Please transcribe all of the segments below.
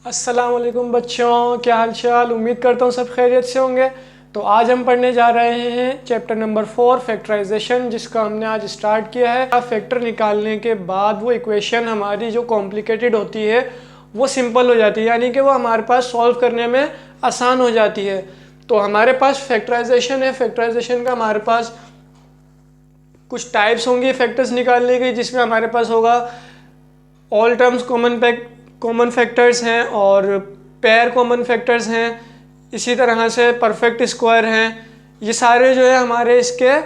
अस्सलाम वालेकुम बच्चों, क्या हाल चाल। उम्मीद करता हूँ सब खैरियत से होंगे। तो आज हम पढ़ने जा रहे हैं चैप्टर नंबर 4 फैक्टराइजेशन, जिसका हमने आज स्टार्ट किया है। फैक्टर निकालने के बाद वो इक्वेशन हमारी जो कॉम्प्लिकेटेड होती है वो सिंपल हो जाती है, यानी कि वो हमारे पास सॉल्व करने में आसान हो जाती है। तो हमारे पास फैक्टराइजेशन है। फैक्टराइजेशन का हमारे पास कुछ टाइप्स होंगी फैक्टर्स निकालने की, जिसमें हमारे पास होगा ऑल टर्म्स कॉमन फैक्टर्स हैं और पेयर कॉमन फैक्टर्स हैं। इसी तरह से परफेक्ट स्क्वायर हैं। ये सारे जो है हमारे इसके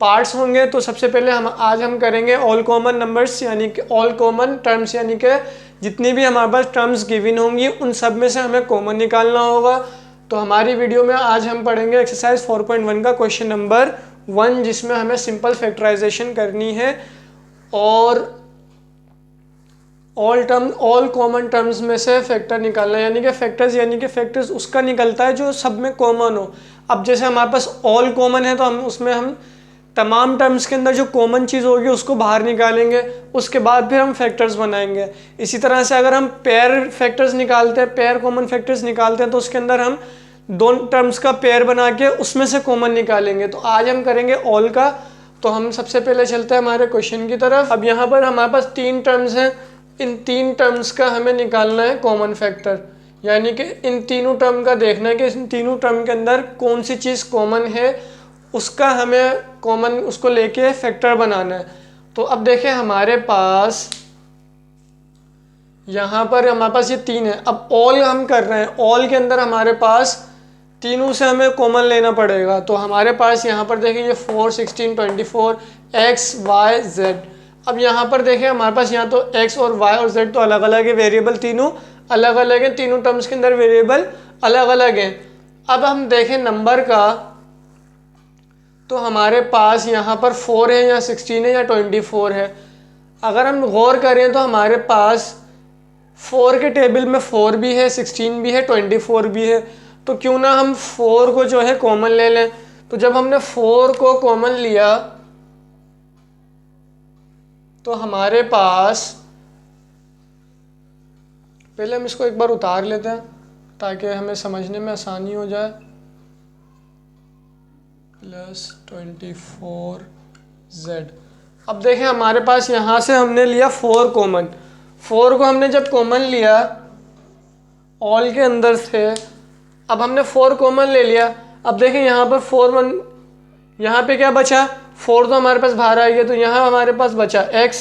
पार्ट्स होंगे। तो सबसे पहले आज हम करेंगे ऑल कॉमन नंबर्स, यानी कि ऑल कॉमन टर्म्स, यानी कि जितनी भी हमारे पास टर्म्स गिवन होंगी उन सब में से हमें कॉमन निकालना होगा। तो हमारी वीडियो में आज हम पढ़ेंगे एक्सरसाइज 4.1 का क्वेश्चन नंबर 1, जिसमें हमें सिंपल फैक्टराइजेशन करनी है और ऑल कॉमन टर्म्स में से फैक्टर निकालना है, यानी कि फैक्टर्स उसका निकलता है जो सब में कॉमन हो। अब जैसे हमारे पास ऑल कॉमन है तो हम तमाम टर्म्स के अंदर जो कॉमन चीज़ होगी उसको बाहर निकालेंगे, उसके बाद फिर हम फैक्टर्स बनाएंगे। इसी तरह से अगर हम पेयर फैक्टर्स निकालते हैं, पेयर कॉमन फैक्टर्स निकालते हैं, तो उसके अंदर हम दोनों टर्म्स का पेयर बना के उसमें से कॉमन निकालेंगे। तो आज हम करेंगे ऑल का। तो हम सबसे पहले चलते हैं हमारे क्वेश्चन की तरफ। अब यहाँ पर हमारे पास 3 टर्म्स हैं। इन 3 टर्म्स का हमें निकालना है कॉमन फैक्टर, यानी कि इन तीनों टर्म का देखना है कि इन तीनों टर्म के अंदर कौन सी चीज़ कॉमन है, उसका हमें कॉमन उसको लेके फैक्टर बनाना है। तो अब देखें हमारे पास यहाँ पर हमारे पास ये 3 है। अब ऑल हम कर रहे हैं, ऑल के अंदर हमारे पास तीनों से हमें कॉमन लेना पड़ेगा। तो हमारे पास यहाँ पर देखें ये 4, 16, 24 x, y, z। अब यहाँ पर देखें हमारे पास यहाँ तो x और y और z तो अलग अलग है, वेरिएबल तीनों अलग अलग हैं, तीनों टर्म्स के अंदर वेरिएबल अलग अलग हैं। अब हम देखें नंबर का, तो हमारे पास यहाँ पर 4 है या 16 है या 24 है। अगर हम गौर करें तो हमारे पास 4 के टेबल में 4 भी है, 16 भी है, 24 भी है। तो क्यों ना हम 4 को जो है कॉमन ले लें। तो जब हमने 4 को कॉमन लिया तो हमारे पास, पहले हम इसको एक बार उतार लेते हैं ताकि हमें समझने में आसानी हो जाए। +24z। अब देखें हमारे पास यहाँ से हमने लिया 4 कॉमन। 4 को हमने जब कॉमन लिया ऑल के अंदर से, अब हमने 4 कॉमन ले लिया। अब देखें यहाँ पर 4 1, यहाँ पे क्या बचा, 4 तो हमारे पास बाहर आ गया, तो यहाँ हमारे पास बचा x।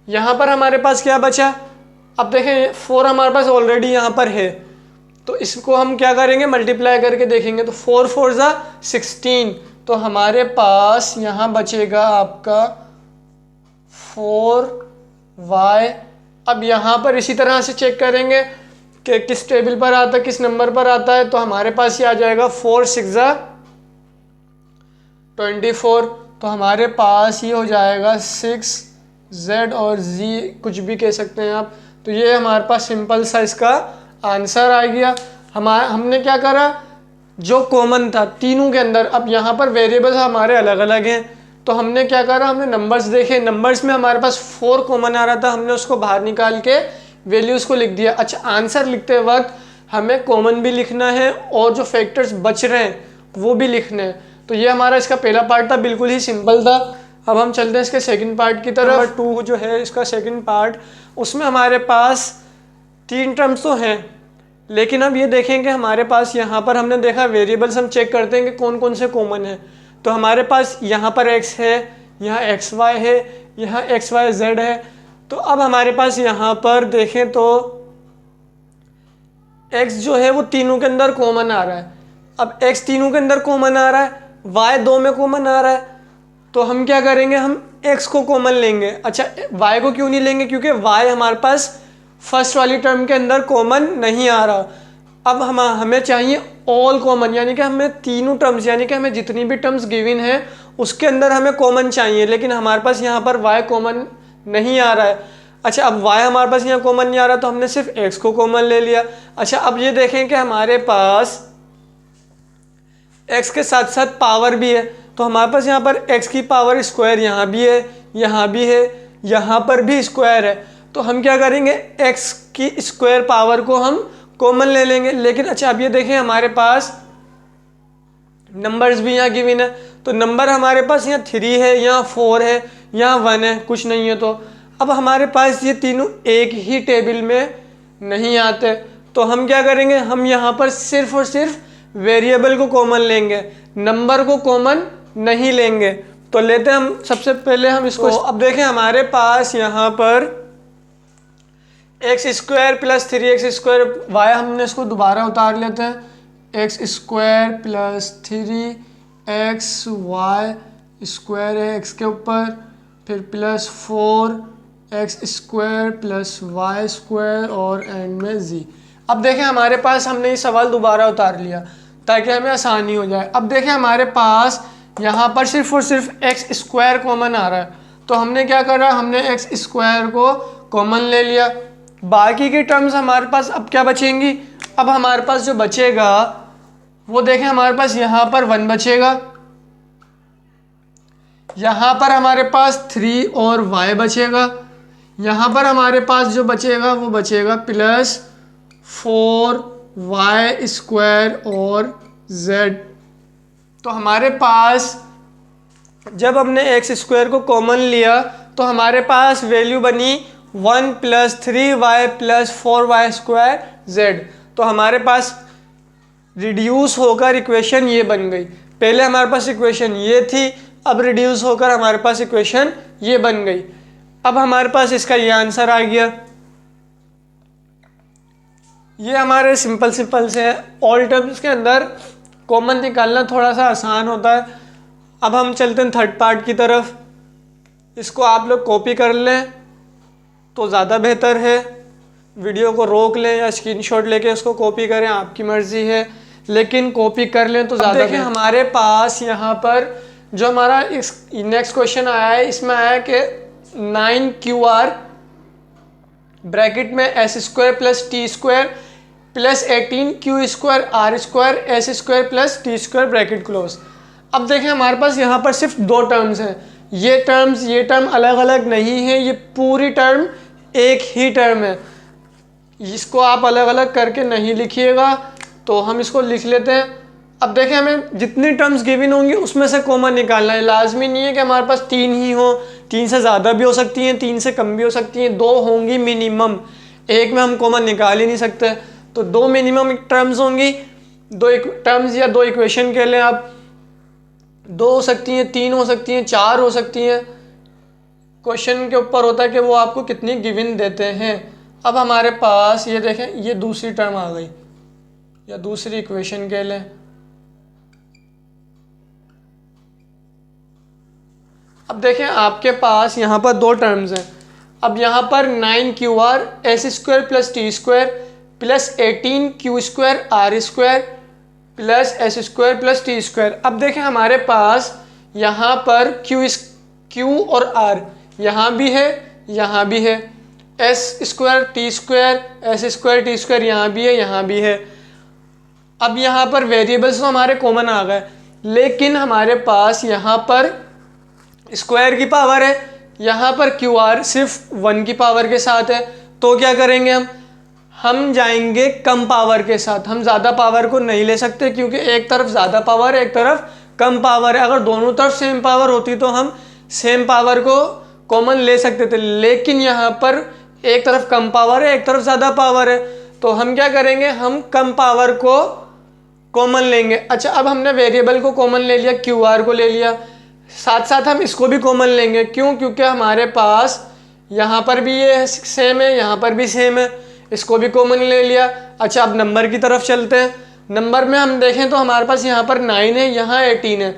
यहाँ पर हमारे पास क्या बचा, अब देखें 4 हमारे पास ऑलरेडी यहाँ पर है, तो इसको हम क्या करेंगे, मल्टीप्लाई करके देखेंगे। तो 4 4 ज़ा 16, तो हमारे पास यहाँ बचेगा आपका 4y। अब यहाँ पर इसी तरह से चेक करेंगे कि किस टेबल पर आता है, किस नंबर पर आता है। तो हमारे पास ये आ जाएगा 4 6 ज़ा 24, तो हमारे पास ये हो जाएगा 6z और z, कुछ भी कह सकते हैं आप। तो ये हमारे पास सिंपल सा इसका आंसर आ गया। हमने क्या करा, जो कॉमन था तीनों के अंदर, अब यहाँ पर वेरिएबल्स हमारे अलग अलग हैं, तो हमने क्या करा, हमने नंबर्स देखे। नंबर्स में हमारे पास 4 कॉमन आ रहा था, हमने उसको बाहर निकाल के वैल्यूज़ को लिख दिया। अच्छा, आंसर लिखते वक्त हमें कॉमन भी लिखना है और जो फैक्टर्स बच रहे हैं वो भी लिखने हैं। तो ये हमारा इसका पहला पार्ट था, बिल्कुल ही सिंपल था। अब हम चलते हैं इसके सेकंड पार्ट की तरफ। नंबर 2 जो है इसका सेकंड पार्ट, उसमें हमारे पास 3 टर्म्स तो हैं, लेकिन अब ये देखें कि हमारे पास यहाँ पर हमने देखा वेरिएबल्स, हम चेक करते हैं कि कौन कौन से कॉमन है। तो हमारे पास यहाँ पर x है, यहाँ xy है, यहाँ xyz है। तो अब हमारे पास यहाँ पर देखें तो x जो है वो तीनों के अंदर कॉमन आ रहा है। अब x तीनों के अंदर कॉमन आ रहा है, y 2 में कॉमन आ रहा है, तो हम क्या करेंगे, हम x को कॉमन लेंगे। अच्छा, y को क्यों नहीं लेंगे, क्योंकि y हमारे पास फर्स्ट वाली टर्म के अंदर कॉमन नहीं आ रहा। अब हमें चाहिए ऑल कॉमन, यानी कि हमें तीनों टर्म्स, यानी कि हमें जितनी भी टर्म्स गिवन है उसके अंदर हमें कॉमन चाहिए, लेकिन हमारे पास यहाँ पर y कॉमन नहीं आ रहा है। अच्छा, अब y हमारे पास यहाँ कॉमन नहीं आ रहा, तो हमने सिर्फ x को कॉमन ले लिया। अच्छा, अब ये देखें कि हमारे पास x के साथ साथ पावर भी है, तो हमारे पास यहाँ पर x की पावर स्क्वायर यहाँ भी है, यहाँ भी है, यहाँ पर भी स्क्वायर है। तो हम क्या करेंगे, x की स्क्वायर पावर को हम कॉमन ले लेंगे। लेकिन अच्छा अब ये देखें हमारे पास नंबर्स भी यहाँ गिवन है, तो नंबर हमारे पास यहाँ 3 है, यहाँ 4 है, यहाँ 1 है, कुछ नहीं है। तो अब हमारे पास ये तीनों एक ही टेबल में नहीं आते, तो हम क्या करेंगे, हम यहाँ पर सिर्फ और सिर्फ वेरिएबल को कॉमन लेंगे, नंबर को कॉमन नहीं लेंगे। तो लेते हैं हम सबसे पहले हम इसको। अब देखें हमारे पास यहाँ पर x square plus 3x square y, हमने इसको दोबारा उतार लेते हैं, x square plus 3x y square है एक्स के ऊपर, फिर plus 4x square plus y square और एंड में z। अब देखें हमारे पास हमने ये सवाल दोबारा उतार लिया ताकि हमें आसानी हो जाए। अब देखें हमारे पास यहाँ पर सिर्फ और सिर्फ एक्स स्क्वायर कॉमन आ रहा है, तो हमने क्या करा, हमने एक्स स्क्वायर को कॉमन ले लिया। बाकी की टर्म्स हमारे पास अब क्या बचेंगी, अब हमारे पास जो बचेगा वो देखें हमारे पास यहाँ पर 1 बचेगा, यहाँ पर हमारे पास 3 और y बचेगा, यहाँ पर हमारे पास जो बचेगा वो बचेगा प्लस 4y स्क्वायर और z। तो हमारे पास जब हमने एक्स स्क्वायर को कॉमन लिया तो हमारे पास वैल्यू बनी 1 plus 3y plus 4y square z। तो हमारे पास रिड्यूस होकर इक्वेशन ये बन गई। पहले हमारे पास इक्वेशन ये थी, अब रिड्यूस होकर हमारे पास इक्वेशन ये बन गई। अब हमारे पास इसका ये आंसर आ गया। ये हमारे सिंपल से है। ऑल टर्म्स के अंदर कॉमन निकालना थोड़ा सा आसान होता है। अब हम चलते हैं थर्ड पार्ट की तरफ। इसको आप लोग कॉपी कर लें तो ज़्यादा बेहतर है, वीडियो को रोक लें या स्क्रीनशॉट लेके उसको कॉपी करें, आपकी मर्ज़ी है, लेकिन कॉपी कर लें तो ज़्यादा। देखिए हमारे पास यहाँ पर जो हमारा इस नेक्स्ट क्वेश्चन आया है, इसमें आया कि 9QR ब्रैकेट में s square plus t square plus 18Q square r square s square plus t square bracket close. अब देखें हमारे पास यहाँ पर सिर्फ 2 टर्म्स हैं, ये टर्म अलग अलग नहीं है, ये पूरी टर्म एक ही टर्म है। इसको आप अलग अलग करके नहीं लिखिएगा, तो हम इसको लिख लेते हैं। अब देखें हमें जितनी टर्म्स गिवन होंगी उसमें से कॉमन निकालना है। लाजमी नहीं है कि हमारे पास 3 ही हो, 3 से ज़्यादा भी हो सकती हैं, 3 से कम भी हो सकती हैं, 2 होंगी मिनिमम, एक में हम कॉमन निकाल ही नहीं सकते। तो 2 मिनिमम टर्म्स होंगी, 2 टर्म्स या 2 इक्वेशन के लिए आप 2 हो सकती हैं, 3 हो सकती हैं, 4 हो सकती हैं। क्वेश्चन के ऊपर होता है कि वो आपको कितनी गिवन देते हैं। अब हमारे पास ये देखें, ये दूसरी टर्म आ गई या दूसरी इक्वेशन के लिए। अब देखें आपके पास यहाँ पर 2 टर्म्स हैं। अब यहाँ पर 9QR s square plus t square plus 18Q square r square plus s square plus t square. अब देखें हमारे पास यहाँ पर Q और R यहाँ भी है, यहाँ भी है, S square T square s square T square यहाँ भी है, यहाँ भी है। अब यहाँ पर वेरिएबल्स तो हमारे कॉमन आ गए, लेकिन हमारे पास यहाँ पर स्क्वायर की पावर है, यहाँ पर QR सिर्फ 1 की पावर के साथ है। तो क्या करेंगे हम जाएंगे कम पावर के साथ। हम ज़्यादा पावर को नहीं ले सकते क्योंकि एक तरफ ज़्यादा पावर है, एक तरफ कम पावर है। अगर दोनों तरफ सेम पावर होती तो हम सेम पावर को कॉमन ले सकते थे, लेकिन यहाँ पर एक तरफ कम पावर है, एक तरफ ज़्यादा पावर है। तो हम क्या करेंगे, हम कम पावर को कॉमन लेंगे। अच्छा, अब हमने वेरिएबल को कॉमन ले लिया, QR को ले लिया, साथ साथ हम इसको भी कॉमन लेंगे। क्यों? क्योंकि हमारे पास यहाँ पर भी ये सेम है, यहाँ पर भी सेम है, इसको भी कॉमन ले लिया। अच्छा, अब नंबर की तरफ चलते हैं। नंबर में हम देखें तो हमारे पास यहाँ पर 9 है, यहाँ 18 है,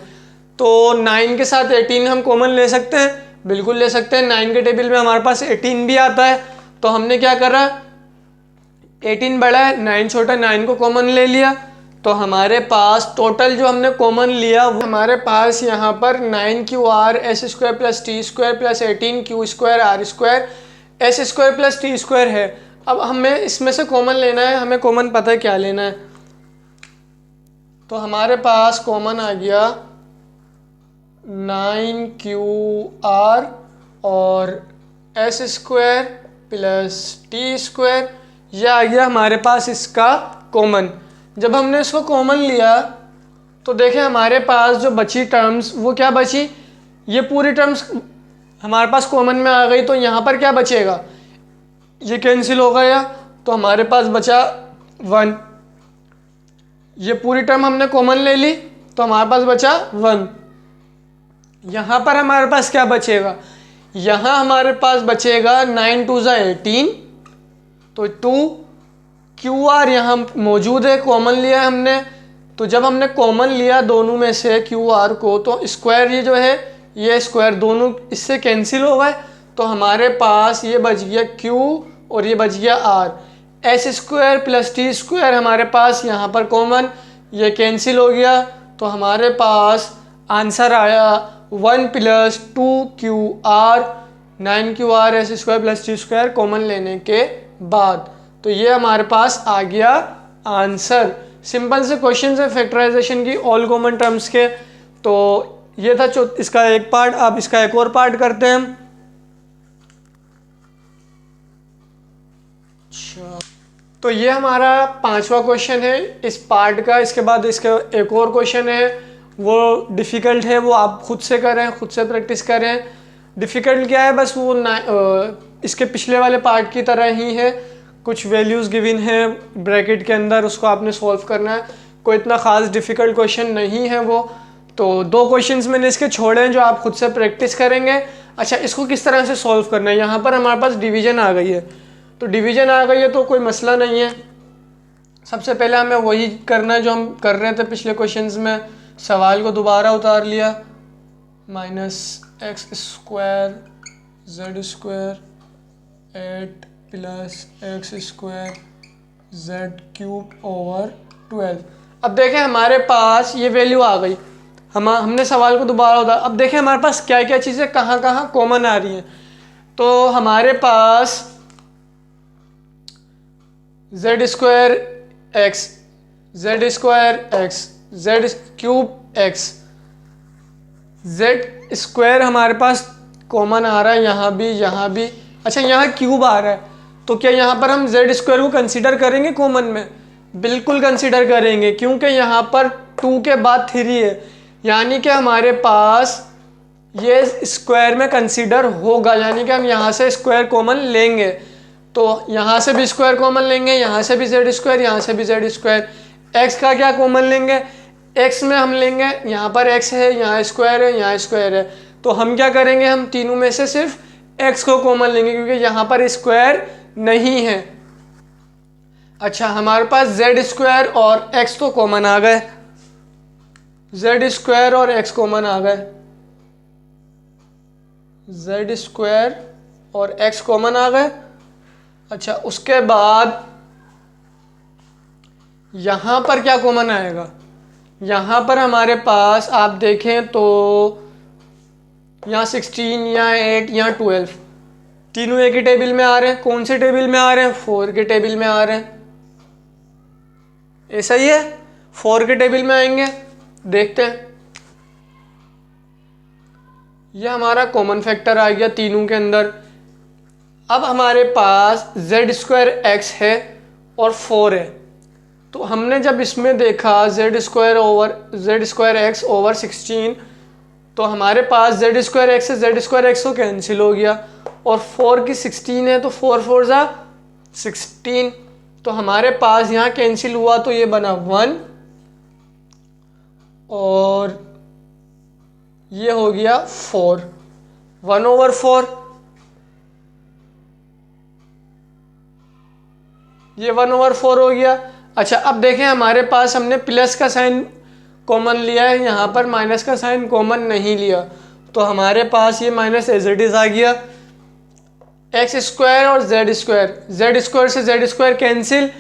तो 9 के साथ 18 हम कॉमन ले सकते हैं, बिल्कुल ले सकते हैं। 9 के टेबल में हमारे पास 18 भी आता है, तो हमने क्या करा, 18 बड़ा है, 9 छोटा, 9 को कॉमन ले लिया। तो हमारे पास टोटल जो हमने कॉमन लिया वो हमारे पास यहाँ पर 9QR s square plus t square plus 18Q square r square s square plus t square है। अब हमें इसमें से कॉमन लेना है, हमें कॉमन पता है क्या लेना है। तो हमारे पास कॉमन आ गया 9QR और S square plus t square ये आ गया हमारे पास इसका कॉमन। जब हमने इसको कॉमन लिया तो देखें हमारे पास जो बची टर्म्स वो क्या बची, ये पूरी टर्म्स हमारे पास कॉमन में आ गई। तो यहाँ पर क्या बचेगा, ये कैंसिल हो गया तो हमारे पास बचा 1। ये पूरी टर्म हमने कॉमन ले ली तो हमारे पास बचा 1। यहाँ पर हमारे पास क्या बचेगा, यहाँ हमारे पास बचेगा 9 2 18, तो 2 क्यू आर यहाँ मौजूद है, कॉमन लिया है हमने। तो जब हमने कॉमन लिया दोनों में से क्यू आर को तो स्क्वायर ये जो है ये स्क्वायर दोनों इससे कैंसिल हो गए। तो हमारे पास ये बच गया क्यू और ये बच गया r. S square plus t square हमारे पास यहाँ पर कॉमन, ये कैंसिल हो गया। तो हमारे पास आंसर आया 1 + 2QR 9QR s square plus t square common लेने के बाद। तो ये हमारे पास आ गया आंसर। सिंपल से क्वेश्चन है फैक्टराइजेशन की ऑल कॉमन टर्म्स के। तो ये था इसका एक पार्ट। अब इसका एक और पार्ट करते हैं हम। अच्छा, तो ये हमारा 5वां क्वेश्चन है इस पार्ट का। इसके बाद इसका एक और क्वेश्चन है, वो डिफ़िकल्ट है, वो आप खुद से करें, खुद से प्रैक्टिस करें। डिफ़िकल्ट क्या है, बस वो इसके पिछले वाले पार्ट की तरह ही है। कुछ वैल्यूज़ गिवन है ब्रैकेट के अंदर, उसको आपने सॉल्व करना है। कोई इतना ख़ास डिफ़िकल्ट क्वेश्चन नहीं है वो। तो 2 क्वेश्चंस मैंने इसके छोड़े हैं जो आप खुद से प्रैक्टिस करेंगे। अच्छा, इसको किस तरह से सॉल्व करना है, यहाँ पर हमारे पास डिवीज़न आ गई है। तो डिवीज़न आ गई है तो कोई मसला नहीं है। सबसे पहले हमें वही करना है जो हम कर रहे थे पिछले क्वेश्चंस में। सवाल को दोबारा उतार लिया, -x² z² 8 + x² z³/12। अब देखें हमारे पास ये वैल्यू आ गई। हमने सवाल को दोबारा उतारा। अब देखें हमारे पास क्या क्या चीज़ें कहाँ कहाँ कॉमन आ रही हैं। तो हमारे पास z² x z3x z² हमारे पास कॉमन आ रहा है, यहाँ भी। अच्छा, यहाँ क्यूब आ रहा है तो क्या यहाँ पर हम z² को कंसीडर करेंगे कॉमन में? बिल्कुल कंसीडर करेंगे, क्योंकि यहाँ पर 2 के बाद 3 है, यानी कि हमारे पास ये स्क्वायर में कंसीडर होगा। यानी कि हम यहाँ से स्क्वायर कॉमन लेंगे तो यहाँ से भी स्क्वायर कॉमन लेंगे, यहाँ से भी z², यहाँ से भी z²। x का क्या कॉमन लेंगे, x में हम लेंगे, यहाँ पर x है, यहाँ स्क्वायर है, यहाँ स्क्वायर है। तो हम क्या करेंगे, हम तीनों में से सिर्फ x को कॉमन लेंगे क्योंकि यहाँ पर स्क्वायर नहीं है। अच्छा, हमारे पास z² और x तो कॉमन आ गए, z² और x कॉमन आ गए, z² और x कॉमन आ गए। अच्छा, उसके बाद यहाँ पर क्या कॉमन आएगा, यहाँ पर हमारे पास आप देखें तो यहाँ 16, यहाँ 8, यहाँ 12, तीनों एक ही टेबल में आ रहे हैं। कौन से टेबल में आ रहे हैं, 4 के टेबल में आ रहे हैं। ऐसा ही है, 4 के टेबल में आएंगे। देखते हैं, यह हमारा कॉमन फैक्टर आ गया तीनों के अंदर। अब हमारे पास z² x है और 4 है। तो हमने जब इसमें देखा z² x ओवर 16, तो हमारे पास z² x से z² x तो कैंसिल हो गया और 4 की 16 है तो 4 4 जा 16। तो हमारे पास यहाँ कैंसिल हुआ तो ये बना 1 और ये हो गया 4, 1/4। ये 1/4 हो गया। अच्छा, अब देखें हमारे पास हमने प्लस का साइन कॉमन लिया है, यहाँ पर माइनस का साइन कॉमन नहीं लिया, तो हमारे पास ये माइनस एज इट इज आ गया। x² और z² से z² कैंसिल,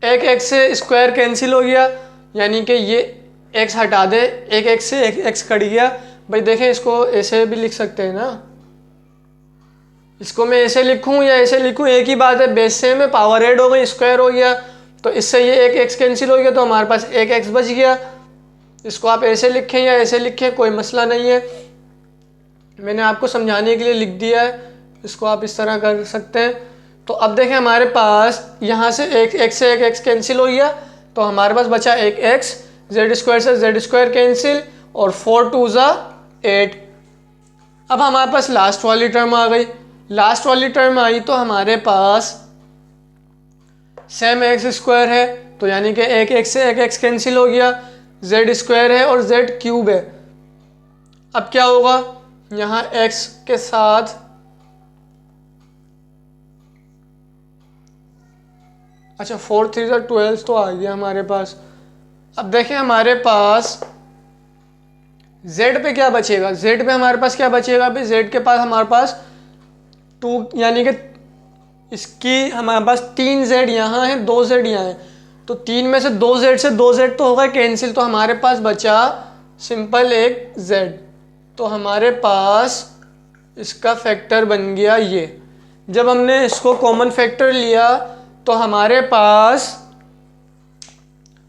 एक x से स्क्वायर कैंसिल हो गया, यानी कि ये x हटा दे, एक x से एक x कट गया। भाई देखें, इसको ऐसे भी लिख सकते हैं ना, इसको मैं ऐसे लिखूं या ऐसे लिखूं एक ही बात है, बेस सेम है, पावर ऐड हो गई, स्क्वायर हो गया, तो इससे ये एक x कैंसिल हो गया तो हमारे पास एक x बच गया। इसको आप ऐसे लिखें या ऐसे लिखें, कोई मसला नहीं है, मैंने आपको समझाने के लिए लिख दिया है। इसको आप इस तरह कर सकते हैं। तो अब देखें हमारे पास यहाँ से एक x से एक x कैंसिल हो गया, तो हमारे पास बचा एक x, जेड स्क्वायर से जेड स्क्वायर कैंसिल, और 4 2 ज़ा 8। अब हमारे पास लास्ट वाली टर्म आ गई। लास्ट वाली टर्म आई तो हमारे पास सेम एक्स स्क्वायर है, तो यानी कि एक x से एक x कैंसिल हो गया, जेड स्क्वायर है और जेड क्यूब है। अब क्या होगा, यहाँ x के साथ अच्छा 4 3 ज़ा 12 तो आ गया हमारे पास। अब देखें हमारे पास z पे क्या बचेगा, z पे हमारे पास क्या बचेगा भाई, z के पास हमारे पास 2, यानी कि इसकी हमारे पास 3z यहाँ है, 2z यहाँ है, तो 3 में से 2z तो होगा कैंसिल, तो हमारे पास बचा सिंपल एक z। तो हमारे पास इसका फैक्टर बन गया ये। जब हमने इसको कॉमन फैक्टर लिया तो हमारे पास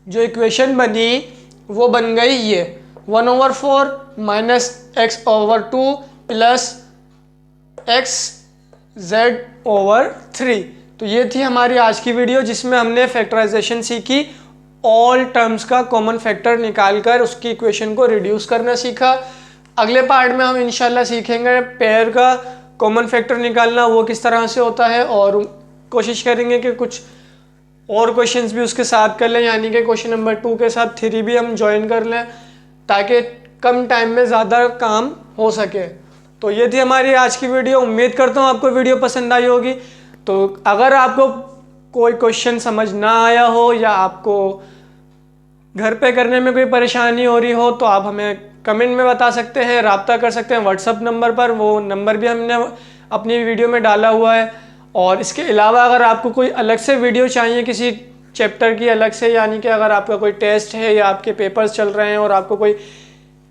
जो इक्वेशन बनी वो बन गई ये 1/4 माइनस x/2 प्लस xz/3। तो ये थी हमारी आज की वीडियो जिसमें हमने फैक्टराइजेशन सीखी, ऑल टर्म्स का कॉमन फैक्टर निकालकर उसकी इक्वेशन को रिड्यूस करना सीखा। अगले पार्ट में हम इंशाल्लाह सीखेंगे पेयर का कॉमन फैक्टर निकालना, वो किस तरह से होता है, और कोशिश करेंगे कि कुछ और क्वेश्चंस भी उसके साथ कर लें, यानी कि क्वेश्चन नंबर 2 के साथ 3 भी हम ज्वाइन कर लें ताकि कम टाइम में ज़्यादा काम हो सके। तो ये थी हमारी आज की वीडियो। उम्मीद करता हूँ आपको वीडियो पसंद आई होगी। तो अगर आपको कोई क्वेश्चन समझ ना आया हो या आपको घर पे करने में कोई परेशानी हो रही हो तो आप हमें कमेंट में बता सकते हैं, रब्ता कर सकते हैं व्हाट्सअप नंबर पर, वो नंबर भी हमने अपनी वीडियो में डाला हुआ है। और इसके अलावा अगर आपको कोई अलग से वीडियो चाहिए किसी चैप्टर की अलग से, यानी कि अगर आपका कोई टेस्ट है या आपके पेपर्स चल रहे हैं और आपको कोई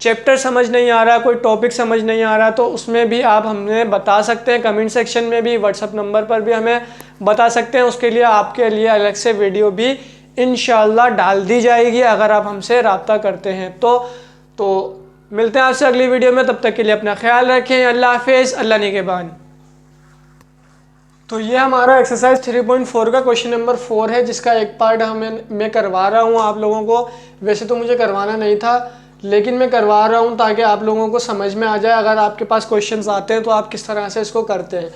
चैप्टर समझ नहीं आ रहा, कोई टॉपिक समझ नहीं आ रहा, तो उसमें भी आप हमें बता सकते हैं कमेंट सेक्शन में भी, व्हाट्सअप नंबर पर भी हमें बता सकते हैं। उसके लिए आपके लिए अलग से वीडियो भी इंशाल्लाह डाल दी जाएगी अगर आप हमसे रब्ता करते हैं तो मिलते हैं आपसे अगली वीडियो में। तब तक के लिए अपना ख्याल रखें। अल्लाह हाफिज़, अल्लाह निगहबान। तो ये हमारा एक्सरसाइज 3.4 का क्वेश्चन नंबर 4 है, जिसका एक पार्ट मैं करवा रहा हूँ आप लोगों को। वैसे तो मुझे करवाना नहीं था, लेकिन मैं करवा रहा हूँ ताकि आप लोगों को समझ में आ जाए। अगर आपके पास क्वेश्चंस आते हैं तो आप किस तरह से इसको करते हैं।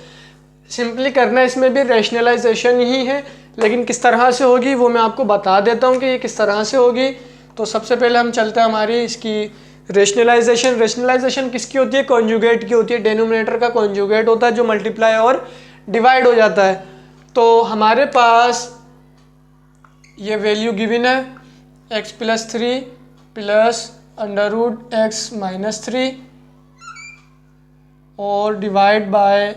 सिंपली करना इसमें भी रैशनलाइजेशन ही है, लेकिन किस तरह से होगी वो मैं आपको बता देता हूँ कि ये किस तरह से होगी। तो सबसे पहले हम चलते हैं हमारी इसकी रैशनलाइजेशन। रैशनलाइजेशन किसकी होती है, कॉन्जुगेट की होती है। डेनोमिनेटर का कॉन्जुगेट होता है जो मल्टीप्लाई और डिवाइड हो जाता है। तो हमारे पास ये वैल्यू गिवन है x+3 प्लस √x-3 और डिवाइड बाय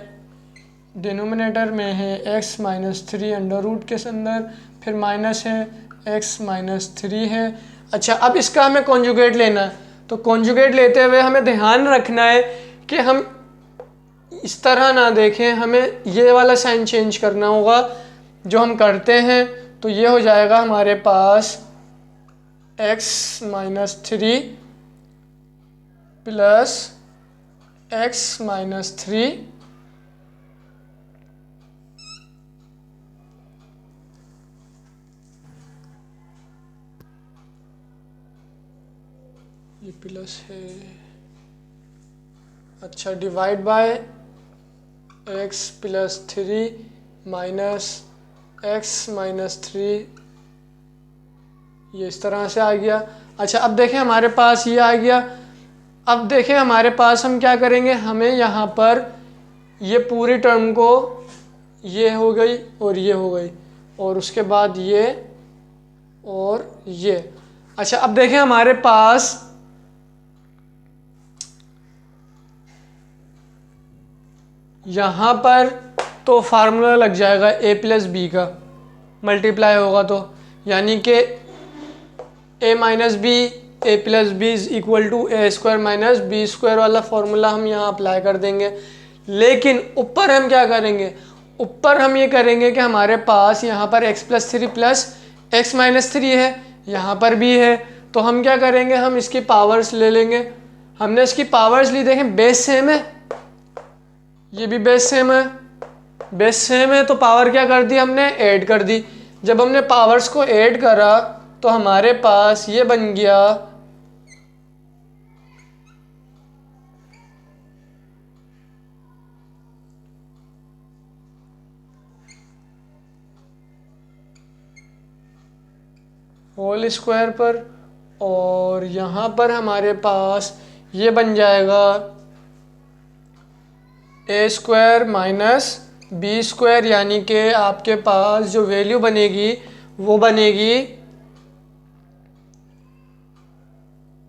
डिनोमिनेटर में है x-3 अंडर रूट के अंदर, फिर माइनस है x-3 है। अच्छा, अब इसका हमें कॉन्जुगेट लेना है। तो कॉन्जुगेट लेते हुए हमें ध्यान रखना है कि हम इस तरह ना देखें, हमें ये वाला साइन चेंज करना होगा जो हम करते हैं। तो ये हो जाएगा हमारे पास x-3 प्लस x-3 ये प्लस है, अच्छा, divide by x+3 minus x-3, ये इस तरह से आ गया। अच्छा, अब देखें हमारे पास ये आ गया। अब देखें हमारे पास हम क्या करेंगे, हमें यहाँ पर ये पूरी टर्म को, ये हो गई और ये हो गई, और उसके बाद ये और ये। अच्छा, अब देखें हमारे पास यहाँ पर तो फार्मूला लग जाएगा a+b का, मल्टीप्लाई होगा तो, यानी कि a-b a+b is equal to a² minus b² वाला फार्मूला हम यहाँ अप्लाई कर देंगे। लेकिन ऊपर हम क्या करेंगे, ऊपर हम ये करेंगे कि हमारे पास यहाँ पर x+3 प्लस x-3 है, यहाँ पर भी है, तो हम क्या करेंगे, हम इसकी पावर्स ले लेंगे। हमने इसकी पावर्स ली, देखें बेस सेम है, ये भी बेस सेम है, बेस सेम है तो पावर क्या कर दी हमने, ऐड कर दी। जब हमने पावर्स को ऐड करा तो हमारे पास ये बन गया होल स्क्वायर पर, और यहाँ पर हमारे पास ये बन जाएगा ए स्क्वायर माइनस बी स्क्वायर, यानी कि आपके पास जो वैल्यू बनेगी वो बनेगी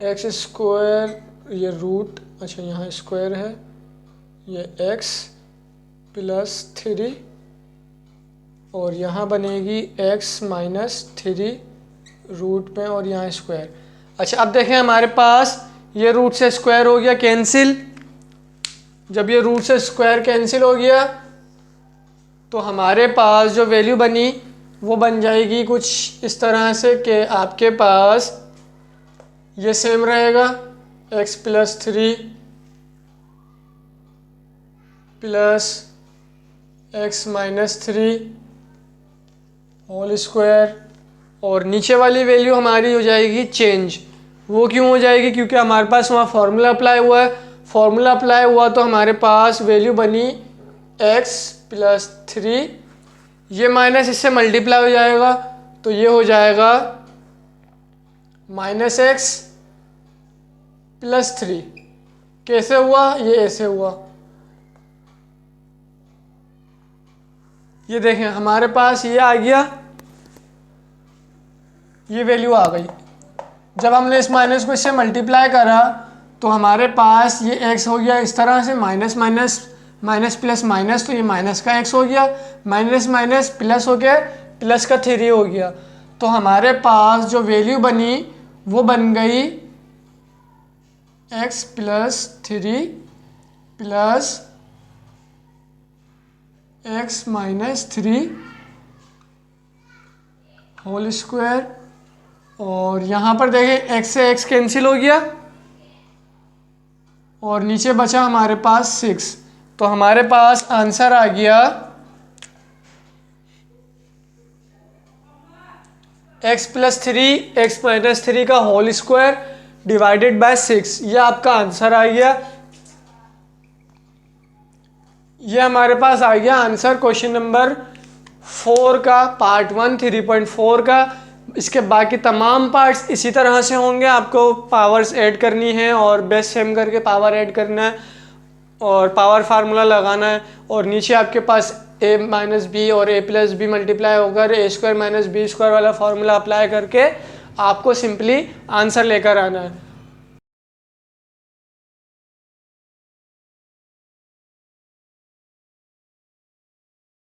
एक्स स्क्वायर, ये रूट, अच्छा यहाँ स्क्वायर है, ये एक्स प्लस 3, और यहाँ बनेगी एक्स माइनस 3 रूट में, और यहाँ स्क्वायर। अच्छा अब देखें हमारे पास ये रूट से स्क्वायर हो गया कैंसिल। जब ये रूट से स्क्वायर कैंसिल हो गया तो हमारे पास जो वैल्यू बनी वो बन जाएगी कुछ इस तरह से कि आपके पास ये सेम रहेगा, x plus 3 plus x minus 3 whole square, और नीचे वाली वैल्यू हमारी हो जाएगी चेंज। वो क्यों हो जाएगी, क्योंकि हमारे पास वहाँ फॉर्मूला अप्लाई हुआ है। फॉर्मूला अप्लाई हुआ तो हमारे पास वैल्यू बनी x प्लस 3, ये माइनस इससे मल्टीप्लाई हो जाएगा तो ये हो जाएगा माइनस एक्स प्लस 3। कैसे हुआ, ये ऐसे हुआ। ये देखें हमारे पास ये आ गया, ये वैल्यू आ गई। जब हमने इस माइनस को इससे मल्टीप्लाई करा तो हमारे पास ये x हो गया इस तरह से, minus minus minus plus minus, तो ये माइनस का x हो गया, माइनस माइनस प्लस हो गया, प्लस का 3 हो गया। तो हमारे पास जो वैल्यू बनी वो बन गई x plus 3 plus x minus 3 whole square, और यहाँ पर देखें x से x कैंसिल हो गया और नीचे बचा हमारे पास 6। तो हमारे पास आंसर आ गया x प्लस 3 x माइनस 3 का होल स्क्वायर डिवाइडेड बाय 6। ये आपका आंसर आ गया। ये हमारे पास आ गया आंसर क्वेश्चन नंबर 4 का, पार्ट 1 3.4 का। इसके बाकी तमाम पार्ट्स इसी तरह से होंगे। आपको पावर्स ऐड करनी है और बेस सेम करके पावर ऐड करना है और पावर फार्मूला लगाना है, और नीचे आपके पास a माइनस बी और a प्लस बी मल्टीप्लाई होकर ए स्क्वायर माइनस बी स्क्वायर वाला फार्मूला अप्लाई करके आपको सिंपली आंसर लेकर आना है।